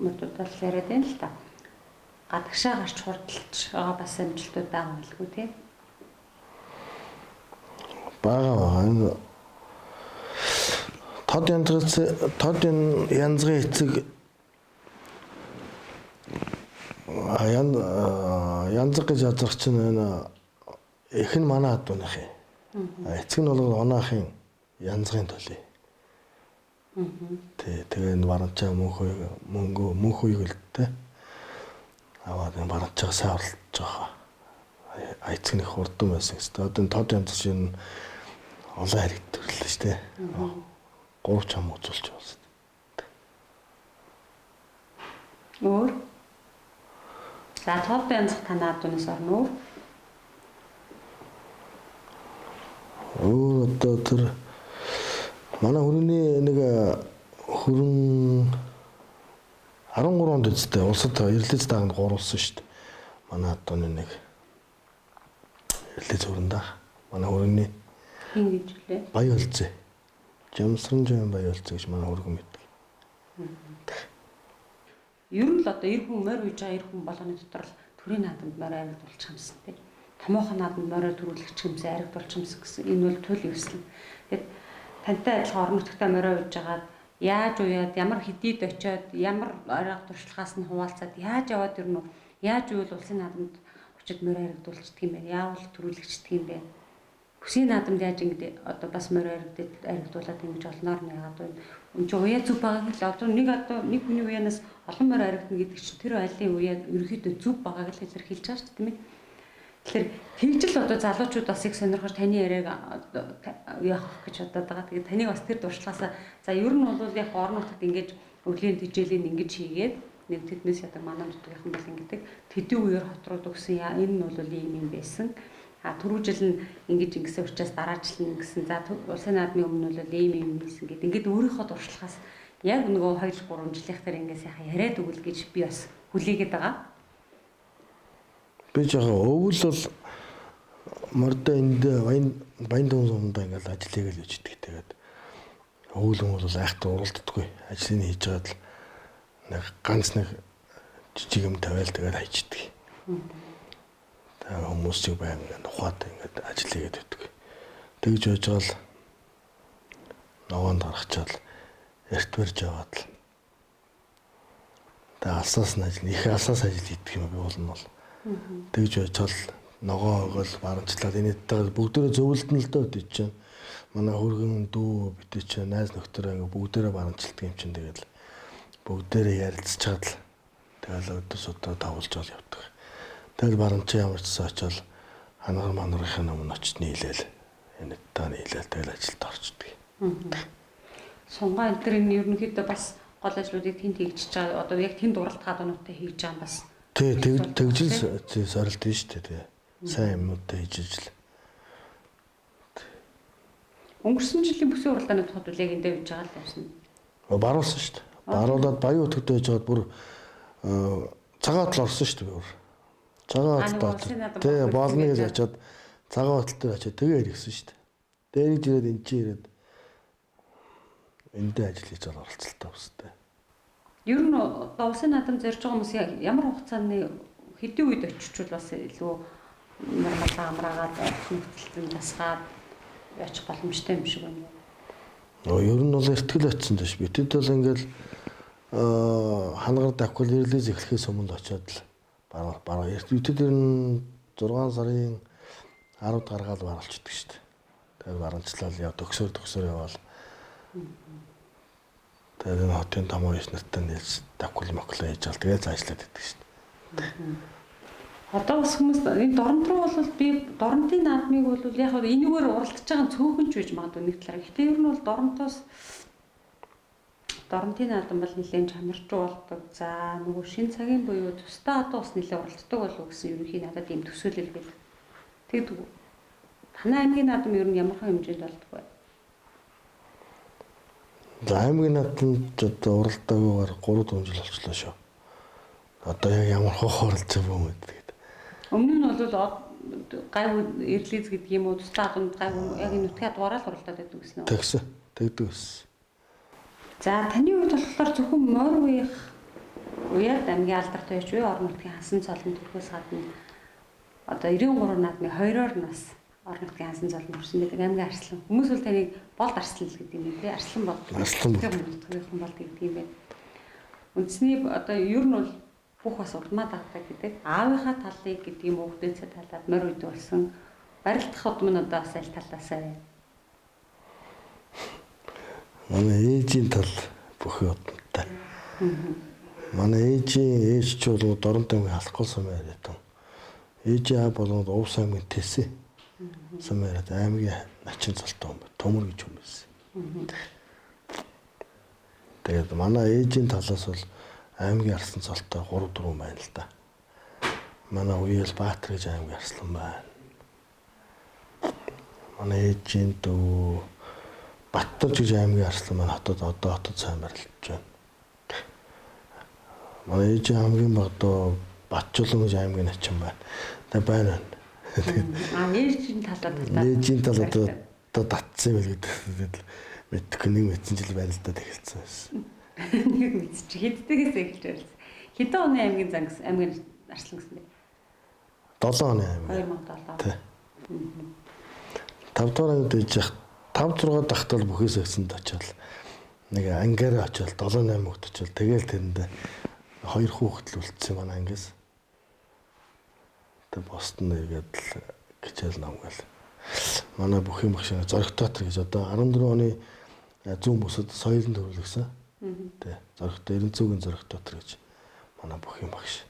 мөрдүүдэл яриад байна л та. Гадагшаа гарч хурдалж байгаа бас амжилтууд байгаа байлгүй тий. Бага тод янзгын эцэг янзг гэж язгах чинь энэ их нь манай адууных юм. Эцэг нь бол оноохын янзгын төлөй. Тэгээ энэ барамчаа мөнхөйг л дээ. Аваад энэ барамчаа саварлаж байгаа. Эцэг нь хурдан байсан гэсэн. Одоо энэ тод янз чинь олон хариг төрлөө шүү дээ. 3 чам үзүүлж байна. Өөр. За тод янз танаа адуунаас орно. Одоо тэр манай хүрээний нэг хүрэн 13 онд үстэй улсад эрлэц дааганд гуруулсан шүү дээ. Манай адууны нэг эрлэц хүрэн даа. Манай хүрээний Хин гэж үлээ. Баян үлзээ. Жамсранжийн баян үлзээ гэж манай хүргэн мэддэг. Ер нь л одоо эр хүн морь үйж байгаа эр хүн болгоны дотор л төрийн наадамд морь аригдуулж хамсан тийм. Томоохон наадамд морь төрүүлэгч юмсаа аригдуулж хамсан гэсэн энэ бол төлөв өсөл. Тэгэд тантай адилхан орон нутгтаа морь үйж байгаад яаж уяад ямар хэдийд очиод ямар арга туршлагаас нь хуваалцаад яаж яваад ирнэ үү? Яаж үйл улсын наадамд очиод морь аригдуулчихдаг юм бэ? Яавал төрүүлэгчдэг юм бэ? Хүсийн наадамд яаж ингэдэ одоо бас морь аригдуулаад ингэж олноор нэг одоо энэ чинь уяа зүв байгааг л одоо нэг хүний уяанаас олон морь аригдана гэдэг чинь тэр айлын уяа ерөөхдөө зүв байгааг л илэрхийлж байгаа шүү дээ тийм ээ. Тэгэхээр тэгжл одоо залуучууд бас их сонирхож таны яриаг яах гэж бодоод байгаа. Тэгээд таныг бас тэр дуршлагаасаа за ер нь бол яг орон нутагт ингэж өвлийн тэжээлийн ингэж хийгээд нэг тэднээс ядаг манай нутгийнхан бол ингэдэг тэдэн үеэр хотрууд өгсөн энэ нь бол ийм юм байсан. Түрүү жил нь ингэж ингэсэн учраас дараа жил нь ингэсэн. За улсын наадмын өмнө бол ийм хийсэн гэдэг. Ингээд өөрийнхөө дуршлагаас яг нөгөө 2-3 жилийнх дээр ингэ сайхан яриад өгөл гэж би бас хүлээгээд байгаа. Би жоохон өвөл бол мордо энд баян дуун сумдаа ингээл ажил хийгээл үждэг. Тэгээд өвөл юм бол айхтар уралддаггүй. Ажлыг хийж байгаад л нэг ганц нэг жижиг юм тавиал тэгээд хайчдаг. Хүмүүс чиг баян ухаад ингээд ажил хийгээд өгдөг. Тэгж байж байгаа л ногоонд гаргачаал эрт барьж аваад л тэгээ алсаас нь ажил их алсаас ажил хийдэг юм би болно бол. Тэгж байж бол ногоогоо барамжлаад энэтэй бүгдөө зөвлөдөн л дөө үтэж чинь манай хөргөн дүү битээ чинь найз нөхдөөрөө ингээд бүгдөө барамжилдаг юм чинь тэгээд бүгдээрээ ярилцчаад л тэгэл өдөө сутаа тавуулж бол явдаг. Тэгэл барамжаа ямар ч очил ханаар манарынхаа өмнө очиж нийлээл энэ таа нийлээл тэгэл ажилд орчдөг. Сунгаа энэ төр нь ерөнхийдөө бас гол ажлуудыг тэнд хийгдэж байгаа. Одоо яг тэнд уралдах адуунуудтай хийж байгаа бас. Тий, тэгжил сорилт нь шүү дээ. Сайн юмнуудтай хийж ижил. Өнгөрсөн жилийн бүсийн уралдааны тухайд яг эндээ хийж байгаа л байсан. Баруулсан шүү дээ. Баруулаад баян өтгөд байж байгаад бүр цагаат л орсон шүү дээ бүр. Цагаат тий болно гэж очиод цагаан хотол дээр очиод тэгээ ирсэн шүү дээ. Дээрж ирээд энэ чинь ирээд эндээ ажил хийж байгаа оролцолтой бастай. Ер нь улсын наадам зорж байгаа хүмүүс ямар хугацааны хэдийн үед очичвол бас илүү нормал амраагаад нөхцөлтөнд тасгаад яачих боломжтой юм шиг байна. Ер нь бол эртгэл очсон дэш. Битэд бол ингээл хангаар давхал ирлээс эхлэхээс өмнө очиод л бараа. Битэд ер нь 6 сарын 10-д гаргаад баралчдаг шүү дээ. Тэгээд барамжлал яа төгсөр яваал. Тэгээд энэ хотын том оюус нартай нийлж такул моклоо хийж ал тэгээд ажиллаад байдаг шүү дээ. Одоо бас хүмүүс энэ дорнод руу бол би дорнодын наадмыг бол яг энэгээр уралдаж байгаа цөөхөн ч байж магадгүй нэг талаар. Гэтэ ер нь бол дорнодын наадам бол нэлээд чанарчуу болдог. За нөгөө шин цагийн буюу тусдаа одоо бас нэлээд уралддаг болов гэсэн ерөнхий надад ийм төсөөлөл байл. Тэгдэг үү? Танай аймгийн наадам ер нь ямар хэмжээнд болдог вэ? За аймгийн наадамд одоо уралдаагүйгээр 3-4 жил болчихлоо шүү. Одоо яг ямар хооролж байгаа юм бэ тэгээд. Өмнө нь бол гайв эрлиз гэдэг юм уу тусдаа одонд гайв яг энэ нүтгэд дуурал уралдаад байдаг гэсэн үү? Тэгдэг гэсэн. За таны хувьд болохоор зөвхөн морь уяад аймгийн алдарт байж буй орон нутгийн хасан цолон төрхөөс гадна одоо 93 наадмын 2-оор нас орон нутгийн хасан цолон төрсөн гэдэг аймгийн арслан. Хүмүүс бол таныг болд арслан л гэдэг юм тий. Арслан бол. Төрхөөрхөн болд гэдэг юм байна. Үндсний одоо ер нь бол бүх бас урдмаа дагдаг гэдэг. Аавынхаа талыг гэдэг юм уу хөдөлсөд талаад морь үйд болсон. Барилдах удам нь одоо бас аль талаасаа вэ? Манай ээжийн тал бүхий удамтай. Манай ээж ч бол Доронтой халахгүй сумаар ятан. Ээж аа болоод Увс аймгийн Тэсэ. Сумаарад аймгийн начин цолтой юм. Төмөр гэж юм байсан. Тэгээд манай ээжийн талаас бол аймгийн арслан цолтой 3-4 байна л да. Манай Уял Баатар гэж аймгийн арслан байна. Манай ээжийн дүү Баттар гэж аймгийн арслан маань одоо хотод сайн барилж байна. Манай ээжийн хамгийн багдоо Батчулан гэж аймгийн начин байна. Тэгээд байна. Ээжийн талаад ээжийн тал одоо татсан юм л гэдэг. Мэдхгүй нэг мэдсэн жил байна л да тэгэлцсэн байсан. Нэг мэдчих хэддэгээс эхэлж байсан. Хэдэн оны аймгийн аймгийн арслан гэсэн бэ? 7 оны аймгийн. 2007. Тий. 5 дугаар ангид ээж 5-6 дахтал бүхий сэгсэнд очиод нэг ангиараа очиод 7-8 хүүхэд очиод тэгэл тэрэндээ 2 хүүхэд л үлдсэн манай ангиас. Тэг босдон нэгээд л гिचэл намгаал. Манай бүхий машин зориг театр гэж одоо 14 оны зүүн бүсэд соёлын төрүүлсэн. Тэ зориг Эренцүүгийн зориг театр гэж манай бүхий багш.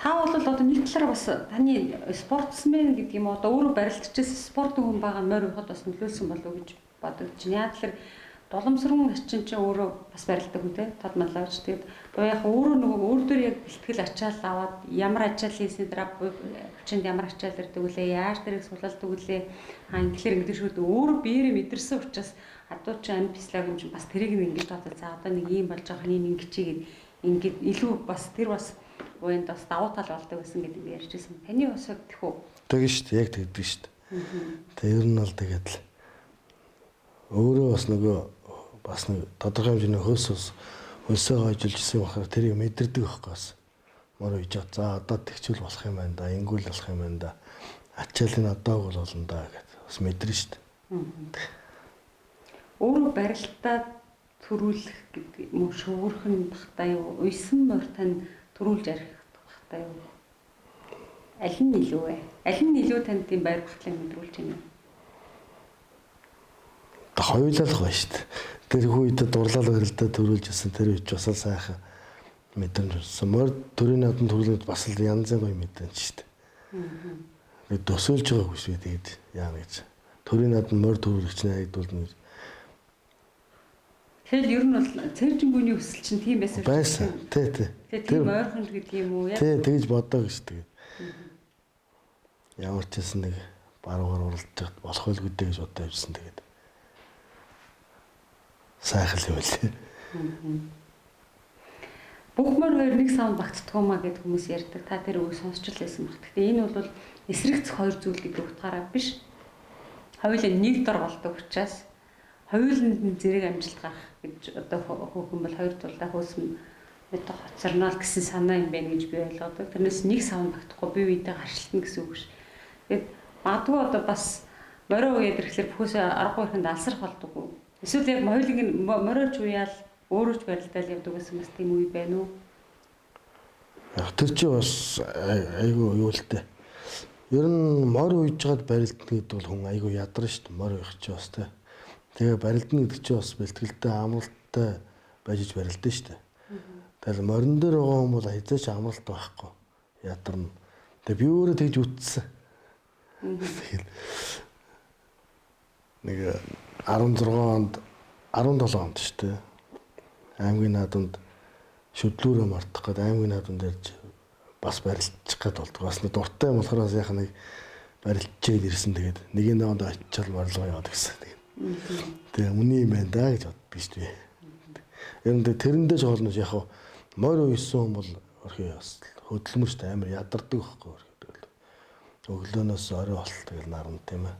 Та бол одоо нэг талаараа бас таны спортсмен гэдэг юм одоо өөрөө барилдчихсан спортын хүн байгаа морь ухад бас нөлөөлсөн болов уу гэж бодож байна. Яг л доломсрон ачин чинь өөрөө бас барилдаг хүн те тод малавч тэгээд яг өөрөө нөгөө өөр дөр яг бэлтгэл ачаал аваад ямар ачаал хийсэн дараа хүчинд ямар ачаал ирдэг үлээ яаж дэрэг сулалдаг үлээ англиэр ингэдэг шүү дээ өөрөө биеэрээ мэдэрсэн учраас адуу чи ам физиолог юм чинь бас тэрийг ингэж бодол за одоо нэг юм болж байгаа хнийг ингэчигээд ингээд илүү бас тэр бас Уянд бас давуу тал болдог гэсэн гэдэг би ярьж байсан. Таны бас тэгэх үү? Тэгэн шүү дээ. Яг тэгдэг шүү дээ. Тэгээ ер нь бол тэгээд л өөрөө бас нөгөө бас нэг тодорхой хэмжээний хөлсөө хойжилж ирсэн бахаар тэрийг мэдэрдэг байхгүй бас. Мөр үйж за одоо тэгчүүл болох юм байна да. Ингүүл болох юм байна да. Ачаалын одоог бол болно да гэд бас мэдэрнэ шүү дээ. Өөрөө барилтаа төрүүлэх гэдэг юм шүүрхэн бахтай юу? Уйсан морь тань төрүүлж арих багтаа юу? Аль нь илүү вэ? Аль нь илүү танд тийм байр багтлыг мэдрүүлж байна вэ? Хоёулаа л гоё шүү дээ. Тэр үед дурлал барилдаа төрүүлж ирсэн тэр үед бас сайхан мэдрэмж болсон. Морь төрийн наадам төрүүлээд бас л янз бүр гоё мэдрэмж шүү дээ. Төсөөлж байгаа хүч би тэгээд яа гэж. Төрийн наадам морь төрүүлэгч найдвал нэг тэгэл ер нь бол цэржингүүний өсөл чинь тийм байсан шүү дээ. Байсан. Тий. Тэр морьхон гэдэг юм уу? Тий, тэгж бодоо гэж тэгээд. Ямар ч гэсэн нэг баруугаар уралдаж болох байлгүй дээ гэж бодож явсан тэгээд. Сайхан юм лээ. Бүх морь хоёр нэг савнд багтдаггүй маа гэдэг хүмүүс ярьдаг. Та тэр үгийг сонсч л байсан баг. Гэхдээ энэ бол эсрэгцэх хоёр зүйл гэдэг утгаараа биш. Хоёулаа нэг дор болдог учраас хоёуланд зэрэг амжилт гарах гэж одоо хөөхөн бол хоёр талдаа хөөсөн одоо хоцорнол гэсэн санаа юм байна гэж би ойлгодог. Тэрнээс нэг савнд багтахгүй бие биедээ гаршилтна гэсэн үг ш. Тэгээд магадгүй одоо бас морио үед ирэхлээр бүхөөсөө аргагүй ихэнд алсрах болдоггүй. Эсвэл яг хоёулыг мориоч уяал өөрөө ч барилдаал явдаг гэсэн бас тийм үе байна уу? Яг тэр чи бас айгүй юу л дээ. Ер нь морь ууж жаад барилдана гэдэг бол хүн айгүй ядарна шүү дээ. Морь уух ч бас тэ. Тэгээ барилдана гэдэг чинь бас бэлтгэлтэй амралттай байж барилдана шүү дээ. Тэгэхээр морин дээр байгаа хүн бол хязгаарч амралт байхгүй. Ядарна. Тэгээ би өөрөө тэгж үтсэн. Тэгээд нэг 16 онд 17 онд шүү дээ. Аймгийн наадамд шүдлүүрээ мартах гэдэг аймгийн наадамд ярьж бас барилдчих гээд болдог. Бас нэг дуртай юм болохоор бас яхаа нэг барилдчихэд ирсэн. Тэгээд нэгийн даванд очичаал морилгоо яваад гэсэн. Тэгээ үний юм байна да гэж боддог шүү дээ. Ер нь тэрэндээ ч хоолноос яг морь уйсан хүн бол өрхөө бас хөдөлмөрт амар ядардаг байхгүй өрхөө. Өглөөнөөс орой болт тэгэл нарна тийм ээ.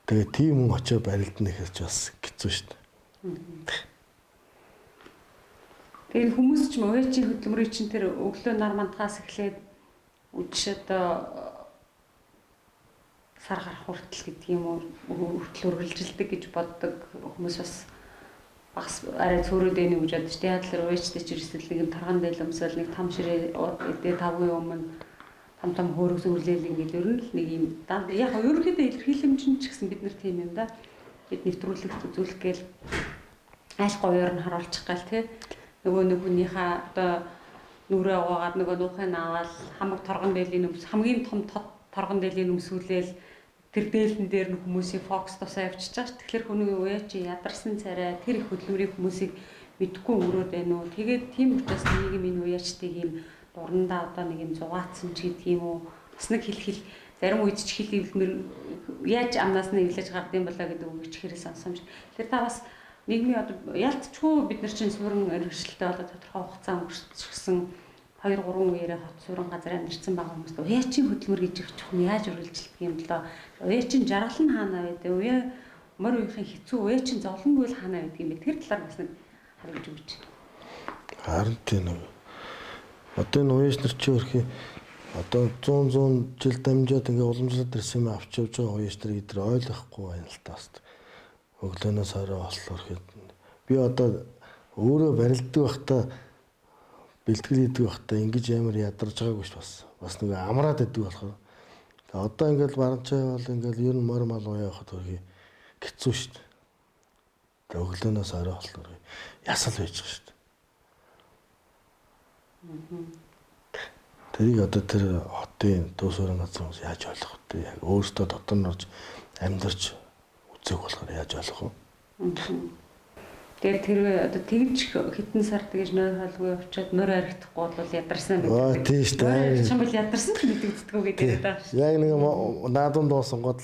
Тэгээ тийм хүн очиод барилдана гэхэр ч бас хэцүү шүү дээ. Тэгээд хүмүүс ч уяачийн хөдөлмөрийн чинь тэр өглөө нар мандахаас эхлээд үдшид сар гарах хүртэл гэдэг юм уу хүртэл үргэлжилдэг гэж боддог хүмүүс бас арай цөөрөд энийг гэж бодож тийм яадлаар уяачтай ч ерөөсөл нэг тарган дээл өмсөөл нэг там ширээ эдээ тавгийн өмнө там хөөрөг зөвлөөл ингээд ер нь нэг юм яг ерөнхийдөө илэрхийлэмжин ч гэсэн бид нар тийм юм да бид нэвтрүүлэх үзүүлэх гээл айл гоёор нь харуулчих гал тийм нөгөө нэг хүнийхээ одоо нүрээ угаагаад нөгөө нуухыг аваад хамаг торгон дээлийн хамгийн том торгон дээлийн өмсүүлээл тэр дээлэн дээр нь хүмүүсийн фокус тусаа явчихж байгаа ш. Тэгэхээр хүний уяачи ядарсан царай тэр их хөдөлмөрийн хүмүүсийг мэдгүй өнгөрөөд байна уу. Тэгээд тийм учраас нийгмийн уяачтыг юм дурандаа одоо нэг юм зугаацсан ч гэдэг юм уу. Бас нэг хил зарим үед ч хил ивлмэр яаж амнаас нь эвлэж гардыг болоо гэдэг үг чихэрээ сонсомж. Тэгэхээр та бас нийгмийн одоо ялцчгүй бид нар чинь суурин өргөжлөлтөй болоод тодорхой хугацаа өнгөрчихсөн 2-3 үеэрээ хот суурин газар амьдэрсэн байгаа хүмүүст уяачийн хөдөлмөр гэж их чухам яаж үргэлжилдэг юм болоо. Уяачин жаргал нь хаана байдаг? Уяа морь уухийн хэцүү уяачин зовлонгүй л хаана байдаг юм бэ? Тэр талаар бас нэг харж өгч. Харин тийм нэг. Одоо энэ уяач нар чи өрхий одоо 100 жил дамжаад ингээ уламжлалт ирсэн юм авч явж байгаа уяач нар идэр ойлгохгүй байна л таас. Өглөөнөөс орой боллоо гэхэд би одоо өөрөө барилддаг байхдаа бэлтгэл хийдэг байхдаа ингэж амар ядарч байгаагүй ш бас нэг амраад идэг болохоор одоо ингээл барамчаа бол ингээл ер нь морь мал ууя явахад хөргий хэцүү ш. Тэгээ өглөөнөөс орой боллоо ясал байж байгаа ш. Тэрийг одоо тэр хотын дүүсөрөн газраас яаж ойлгох вэ? Яг өөртөө дотор нь орж амьдарч үзэх болохоор яаж ойлгох вэ? Тэгээд тэр одоо тэгж хитэн сар тэгж нойр халгүй явчаад морь харагдахгүй бол ядарсан байдаг. Тийм шүү дээ. Чам бол ядарсан ч мэдэгддэггүй гэдэг байгаа шүү. Яг нэг наадам дуусан гол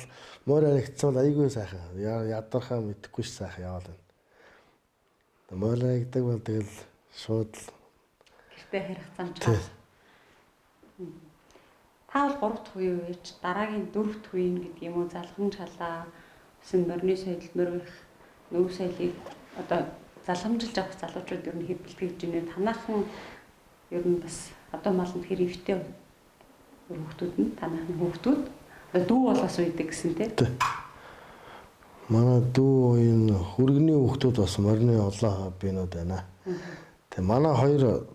морь харагдсан бол айгүй сайхан. Ядархаа мэдэхгүй ш сайхан яваал байна. Морь харагдаг бол тэгэл шууд гэртээ харих замчаа. Та бол 3 дахь үе үеч дараагийн 4 дахь үеийн гэдэг юм уу залхам чалаа өсөн морины соёл морих нөв соёлыг одоо залхамжилж авах залуучууд ер нь хэд бэлтгэж байна. Танаахан ер нь бас одоо малнд хэр өвтэй хүүхдүүд нь танаахан хүүхдүүд одоо дүү болоос үйдэг гэсэн тийм. Манай дүү энэ хүргэний хүүхдүүд бас морины олон бинууд байна. Тэгээ манай хоёр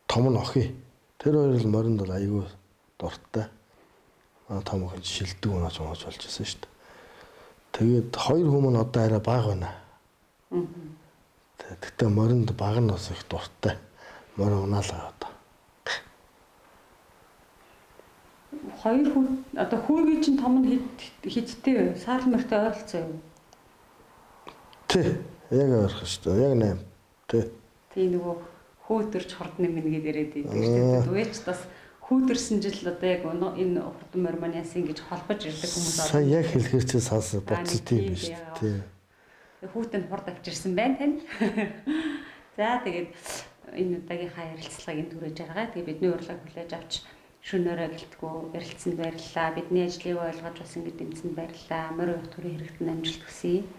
том нь охин. Тэр хоёр л моринд бол аягүй дуртай. Манай том охин шилдэг унаач болж байсан шүү дээ. Тэгээд хоёр хүмүүс одоо арай бага байна. Тэгтээ моринд баг нь бас их дуртай. Морь унаалаа одоо. Хоёр хүн одоо хүүгийн чинь том нь хидтэй вэ? Саарл морьтой ойролцоо юу? Тэ, яг ойрхон шүү дээ. Яг 8. Тэ. Тийм нөгөө хөөдөрч хордны минь гэдээ яриад байдаг шүү дээ. Түгээч бас хүүдэрсэн жил одоо яг энэ хурдан морь маань яасан гэж холбож ирдэг хүмүүс байна. Сая яг хэлэхэр чи сонсоо бодсон тийм биш үү? Хүүтэн хурд авчирсан байна тань. За тэгээд энэ удаагийнхаа ярилцлагыг түрээж аргаа. Тэгээд бидний урилгыг хүлээж авч шөнөөрөө гэлтгүү ярилцсанд баярлалаа. Бидний ажлыг ойлгож бас ингэ дэмжсэнд баярлалаа. Морь уух төрийн хэрэгтэн амжилт хүсье.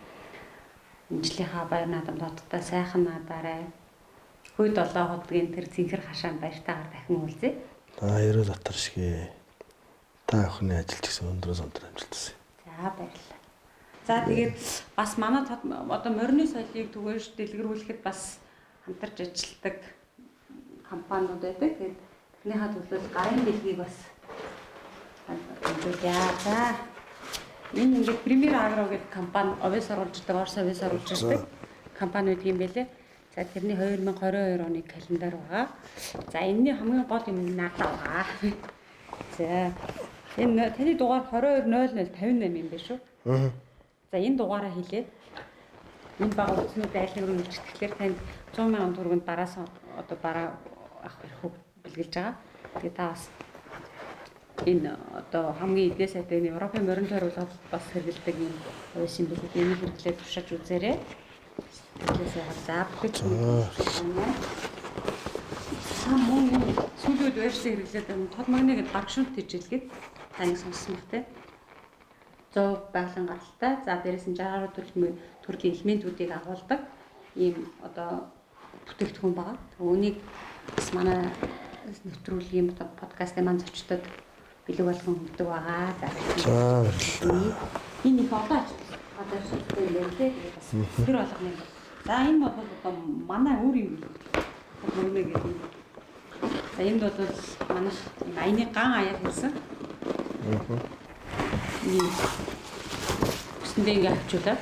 Инжлийнхаа баяр наадамд хоттой сайхан наадаарай. Хүйд 7 хотгийн тэр цэнхэр хашаанд баяртайгаар дахин уулзъя. Ерөө дотор шигээ. Та охины ажилт гэсэн өндрөөс өндөр амжилт хүсье. За баярлалаа. За тэгээд бас манай одоо морины соёлыг түгээж дэлгэрүүлэхэд бас хамтарч ажилладаг компаниуд байдаг. Тэгээд Эхнийхээ бол гарын бэлгийг бас за энэ ингээд Premier Agro гэдэг компани овёс оруулждаг, Орос овёс оруулждаг компани байдаг юм байлээ. За тэрний 2022 оны календар байгаа. За энэний хамгийн гол юм надад байгаа. За энэ таны дугаар 220058 юм байна шүү. За энэ дугаараа хэлээд энэ баг утаснууд айлын руу нэлж тэгэхээр танд 100,000 төгрөгийн дараас одоо бараа авах хэрэг бэлгэлж байгаа. Тэгээ та бас энэ одоо хамгийн эдгээр сайтай Европын морин тойруулалт бас хэрэгэлдэг юм овёс юм билүү. Энийг хэрэглээд туршиж үзээрэй. Тэгээсээ хазаа бүхэж байна. Мөн сүүлүүд байрсан хэрэглээд тод магныг багшуунт тижилгээд таныг сонссон бах те. 100 байгалийн гаралтай. За дээрээс нь 60 төрлийн элементүүдийг агуулдаг ийм одоо бүтээгдэхүүн байгаа. Үүнийг бас манай нэвтрүүлэг юм одоо подкастын маань зочдод бэлэг болгон өгдөг байгаа. За энэ их одоо шилдэг юм те. Тэр болгоны. За энэ бол одоо манай өөр юм. Мөрмөг гэдэг. За энд бол манай аяны ган аяар хийсэн. Үстэндээ ингээ авчуулаад.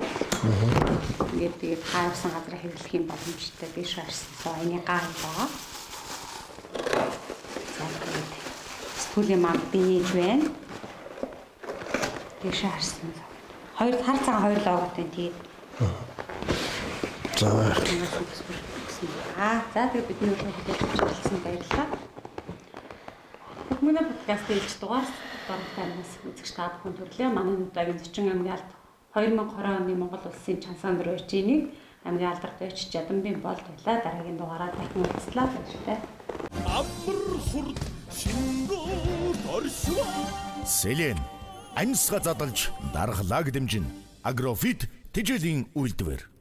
Ингээд тэгээд хаарсан газар хэрэглэх юм боломжтой биш харсан. Аяны ган байгаа. За тэгээд сэтгүүлийн манд бийж байна. Биш харсан. Хоёр хар цагаан хоёр логотой тэгээд. За тэгээд бидний хөтөлбөрчлсэн баярлалаа. Манай подкастын илж дугаар дөрөвтөөс үзэгч та бүхэн төрлөө. Манай удаагийн зочин аймгийн алд 2020 оны Монгол улсын Чансанд Ройчиныг аймгийн алдарт өч Жадамбын болд байлаа. Дараагийн дугаараар дахин уулзлаа. Баярлалаа. Селен амьсга задлж дархлааг дэмжин Агрофит тэжээлийн үйлдвэр.